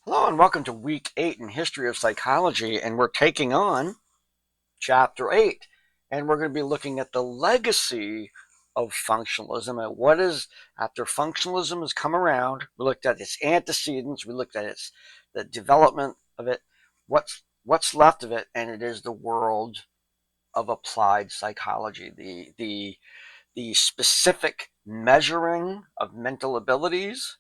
Hello and welcome to week 8 in History of Psychology, and we're taking on chapter 8, and we're going to be looking at the legacy of functionalism and what is, after functionalism has come around, we looked at its antecedents, we looked at the development of it, what's left of it, and it is the world of applied psychology, the specific measuring of mental abilities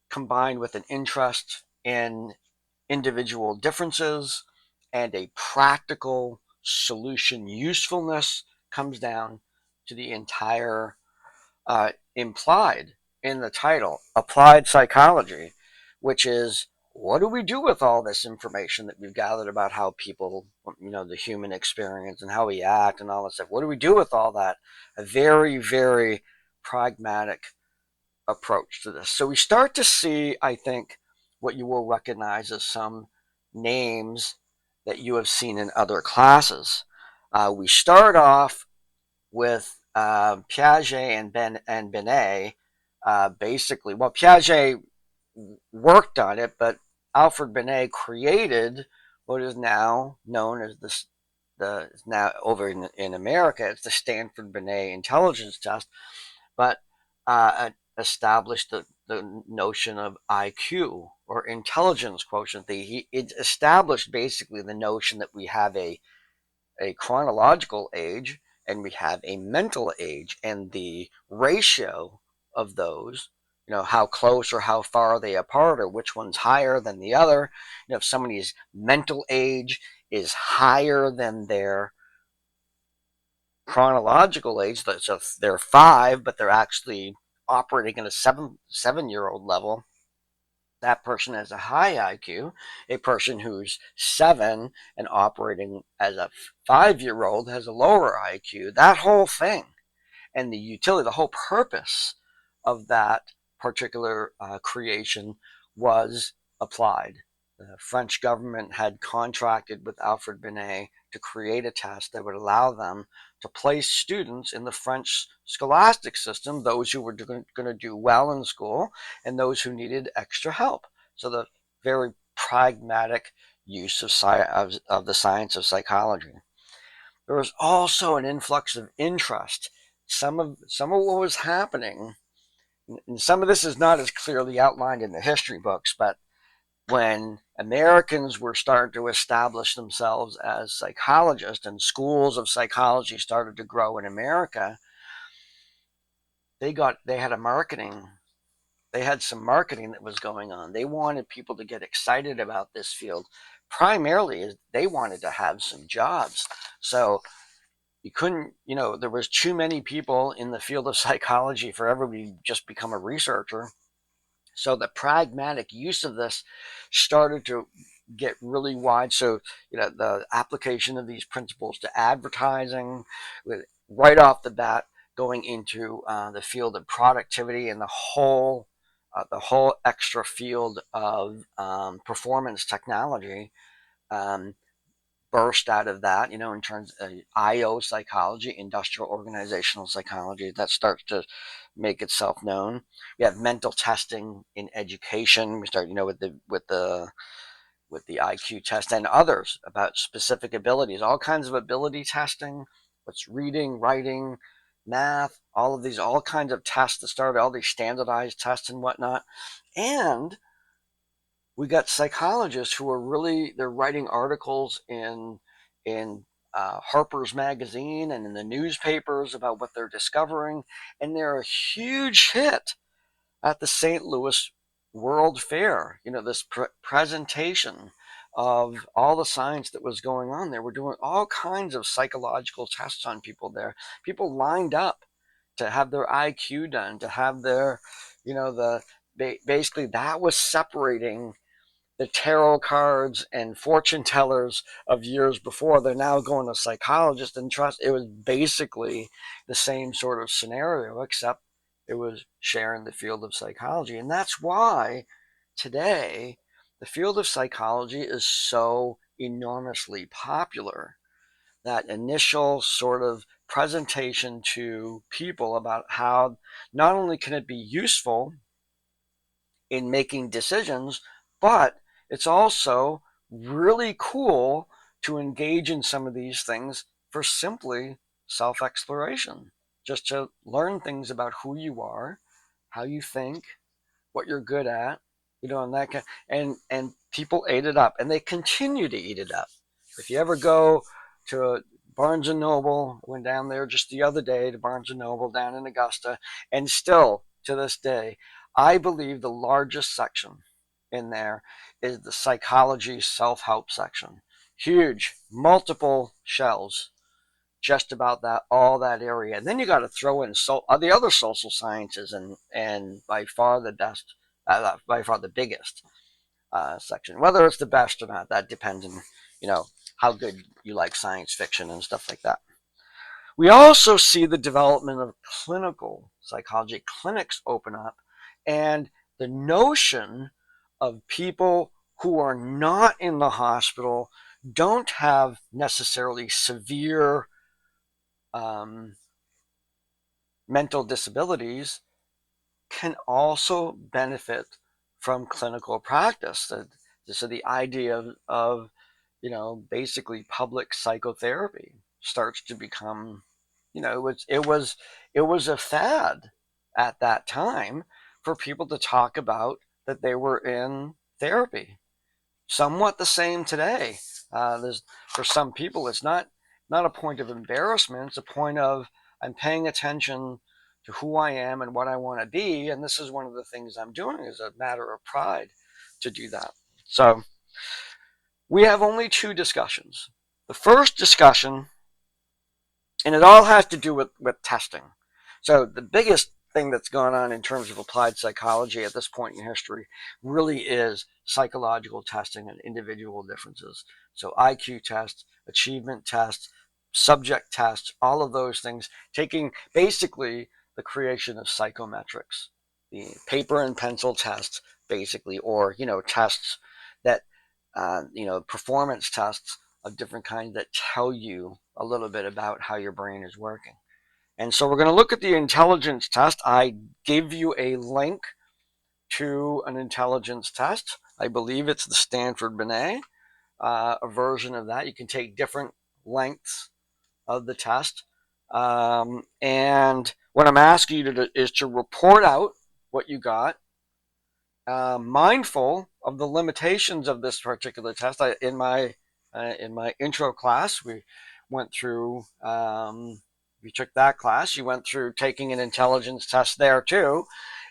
combined with an interest in individual differences and a practical solution usefulness comes down to the entire implied in the title, applied psychology, which is what do we do with all this information that we've gathered about how people, the human experience and how we act and all that stuff? What do we do with all that? A very, very pragmatic approach to this. So we start to see, I think, what you will recognize as some names that you have seen in other classes. We start off with Piaget and Binet. Basically, well, Piaget worked on it, but Alfred Binet created what is now known as the now over in America, it's the Stanford Binet intelligence test, but established the notion of IQ or intelligence quotient. It established basically the notion that we have a chronological age and we have a mental age, and the ratio of those, how close or how far are they apart, or which one's higher than the other. If somebody's mental age is higher than their chronological age, so they're 5, but they're actually operating at a seven-year-old level, that person has a high IQ. A person who's 7 and operating as a 5-year-old has a lower IQ. That whole thing and the utility, the whole purpose of that particular creation was applied. The French government had contracted with Alfred Binet to create a test that would allow them to place students in the French scholastic system, those who were going to do well in school and those who needed extra help. So the very pragmatic use of the science of psychology. There was also an influx of interest. Some of what was happening, and some of this is not as clearly outlined in the history books, but when Americans were starting to establish themselves as psychologists and schools of psychology started to grow in America, they had a marketing they had some marketing that was going on. They wanted people to get excited about this field. Primarily, they wanted to have some jobs. So you couldn't, there was too many people in the field of psychology for everybody to just become a researcher. So the pragmatic use of this started to get really wide. So, the application of these principles to advertising, with right off the bat going into the field of productivity and the whole extra field of performance technology um, burst out of that, in terms of IO psychology, industrial organizational psychology, that starts to make itself known. We have mental testing in education. We start, with the IQ test and others about specific abilities, all kinds of ability testing, what's reading, writing, math, all of these, all kinds of tests that started, all these standardized tests and whatnot. And we got psychologists who are they're writing articles in Harper's Magazine and in the newspapers about what they're discovering, and they're a huge hit at the St. Louis World Fair. This presentation of all the science that was going on there. We're doing all kinds of psychological tests on people there. People lined up to have their IQ done, to have their, basically that was separating the tarot cards and fortune tellers of years before. They're now going to psychologists and trust. It was basically the same sort of scenario, except it was sharing the field of psychology. And that's why today the field of psychology is so enormously popular. That initial sort of presentation to people about how not only can it be useful in making decisions, but it's also really cool to engage in some of these things for simply self-exploration, just to learn things about who you are, how you think, what you're good at, and that kind. And people ate it up, and they continue to eat it up. If you ever go to Barnes and Noble, went down there just the other day to Barnes and Noble down in Augusta, and still to this day, I believe the largest section in there is the psychology self-help section. Huge, multiple shelves, just about that, all that area. And then you got to throw in the other social sciences, and by far the best, by far the biggest section. Whether it's the best or not, that depends on how good you like science fiction and stuff like that. We also see the development of clinical psychology. Clinics open up, and the notion of people who are not in the hospital, don't have necessarily severe mental disabilities, can also benefit from clinical practice. So the idea of basically public psychotherapy starts to become, it was a fad at that time for people to talk about that they were in therapy. Somewhat the same today. For some people, it's not a point of embarrassment. It's a point of, I'm paying attention to who I am and what I want to be, and this is one of the things I'm doing, is a matter of pride to do that. So we have only two discussions. The first discussion, and it all has to do with testing. So the biggest thing that's gone on in terms of applied psychology at this point in history really is psychological testing and individual differences. So IQ tests, achievement tests, subject tests, all of those things, taking basically the creation of psychometrics, the paper and pencil tests, basically, or tests that performance tests of different kinds that tell you a little bit about how your brain is working. And so we're going to look at the intelligence test. I give you a link to an intelligence test. I believe it's the Stanford Binet, a version of that. You can take different lengths of the test. And what I'm asking you to do is to report out what you got, mindful of the limitations of this particular test. In my intro class, we went through. You took that class. You went through taking an intelligence test there too,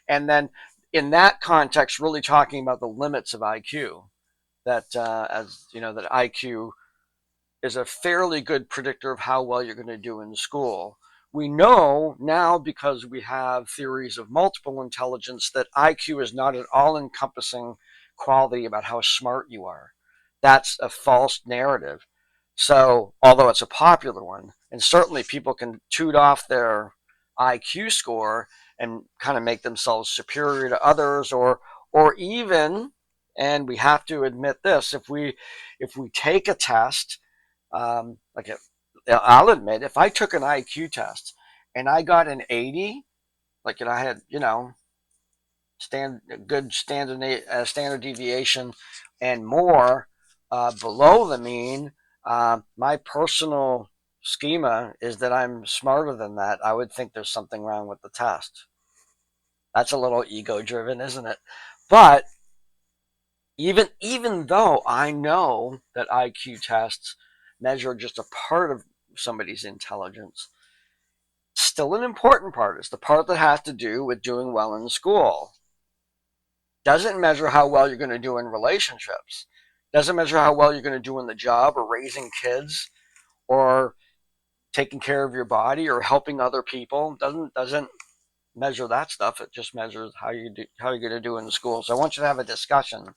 and then in that context, really talking about the limits of IQ. That as you know, that IQ is a fairly good predictor of how well you're going to do in school. We know now, because we have theories of multiple intelligence, that IQ is not an all-encompassing quality about how smart you are. That's a false narrative. So, although it's a popular one, and certainly people can toot off their IQ score and kind of make themselves superior to others, or even, and we have to admit this, if we take a test, I'll admit, if I took an IQ test and I got an 80, and I had, good standard deviation and more below the mean, my personal schema is that I'm smarter than that. I would think there's something wrong with the test. That's a little ego-driven, isn't it? But even though I know that IQ tests measure just a part of somebody's intelligence, still an important part. It's the part that has to do with doing well in school. Doesn't measure how well you're going to do in relationships. Doesn't measure how well you're going to do in the job, or raising kids, or taking care of your body, or helping other people. Doesn't measure that stuff. It just measures how you're going to do in the school. So I want you to have a discussion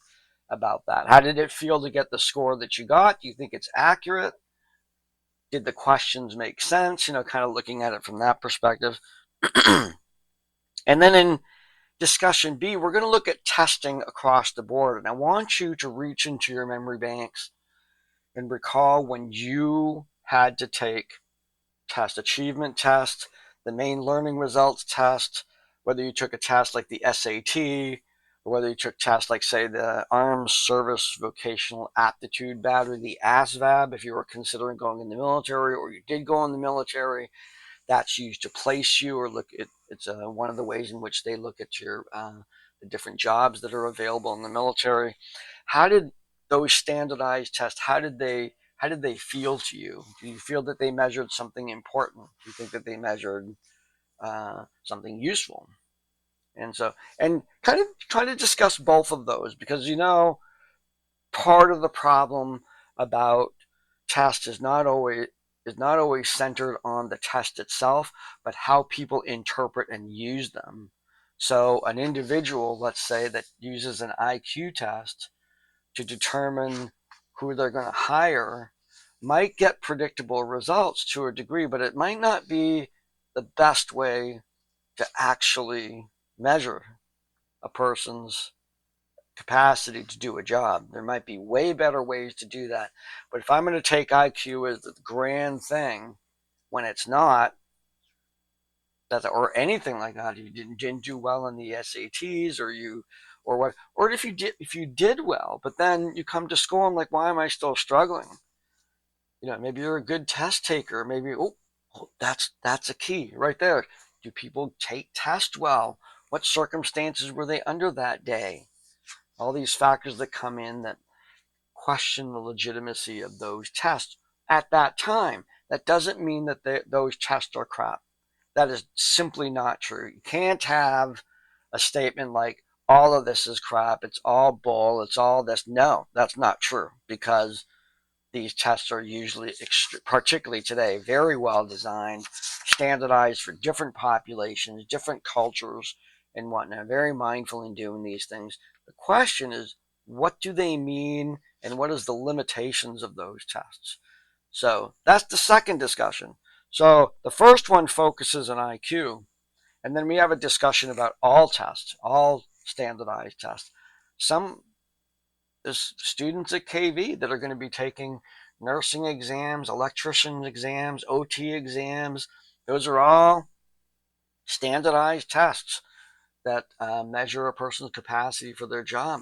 about that. How did it feel to get the score that you got? Do you think it's accurate? Did the questions make sense? Kind of looking at it from that perspective. And then in discussion B, we're going to look at testing across the board. And I want you to reach into your memory banks and recall when you had to take test, achievement test, the main learning results test, whether you took a test like the SAT, or whether you took tests like, say, the Armed Service Vocational Aptitude Battery, the ASVAB, if you were considering going in the military or you did go in the military. That's used to place you, or look at, it's one of the ways in which they look at your the different jobs that are available in the military. How did those standardized tests, how did they feel to you? Do you feel that they measured something important? Do you think that they measured something useful? And so, and kind of try to discuss both of those, because part of the problem about test is not always centered on the test itself, but how people interpret and use them. So an individual, let's say, that uses an IQ test to determine who they're going to hire might get predictable results to a degree, but it might not be the best way to actually measure a person's capacity to do a job. There might be way better ways to do that. But if I'm going to take IQ as the grand thing when it's not, or anything like that, you didn't do well in the SATs, or if you did well, but then you come to school and like, why am I still struggling? Maybe you're a good test taker. Maybe, that's a key right there. Do people take tests well? What circumstances were they under that day? All these factors that come in that question the legitimacy of those tests at that time. That doesn't mean that those tests are crap. That is simply not true. You can't have a statement like, all of this is crap, it's all bull, it's all this. No, that's not true, because these tests are usually, particularly today, very well designed, standardized for different populations, different cultures, and whatnot. Very mindful in doing these things. The question is, what do they mean, and what is the limitations of those tests? So that's the second discussion. So the first one focuses on IQ, and then we have a discussion about all tests, all standardized tests. There's students at KV that are going to be taking nursing exams, electrician exams, OT exams. Those are all standardized tests that measure a person's capacity for their job.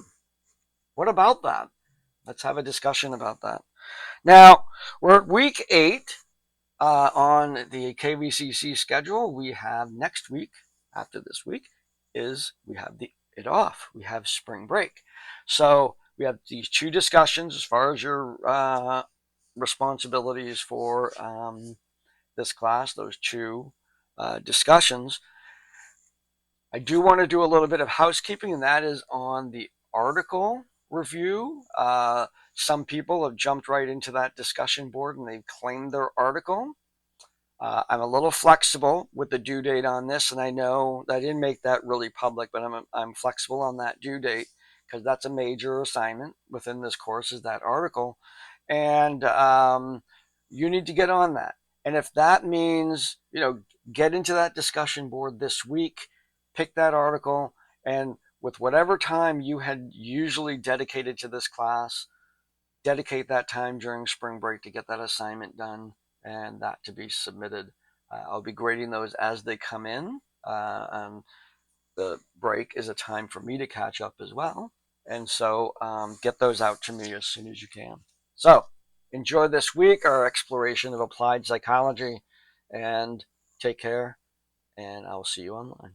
What about that? Let's have a discussion about that. Now, we're at week 8 on the KVCC schedule. We have next week, after this week, we have it off. We have spring break. So we have these 2 discussions as far as your responsibilities for this class, those 2 discussions. I do want to do a little bit of housekeeping, and that is on the article review. Some people have jumped right into that discussion board and they've claimed their article. I'm a little flexible with the due date on this, and I know I didn't make that really public, but I'm flexible on that due date, because that's a major assignment within this course, is that article, and you need to get on that. And if that means, get into that discussion board this week, pick that article, and with whatever time you had usually dedicated to this class, dedicate that time during spring break to get that assignment done and that to be submitted. I'll be grading those as they come in. And the break is a time for me to catch up as well. And so get those out to me as soon as you can. So enjoy this week, our exploration of applied psychology, and take care, and I'll see you online.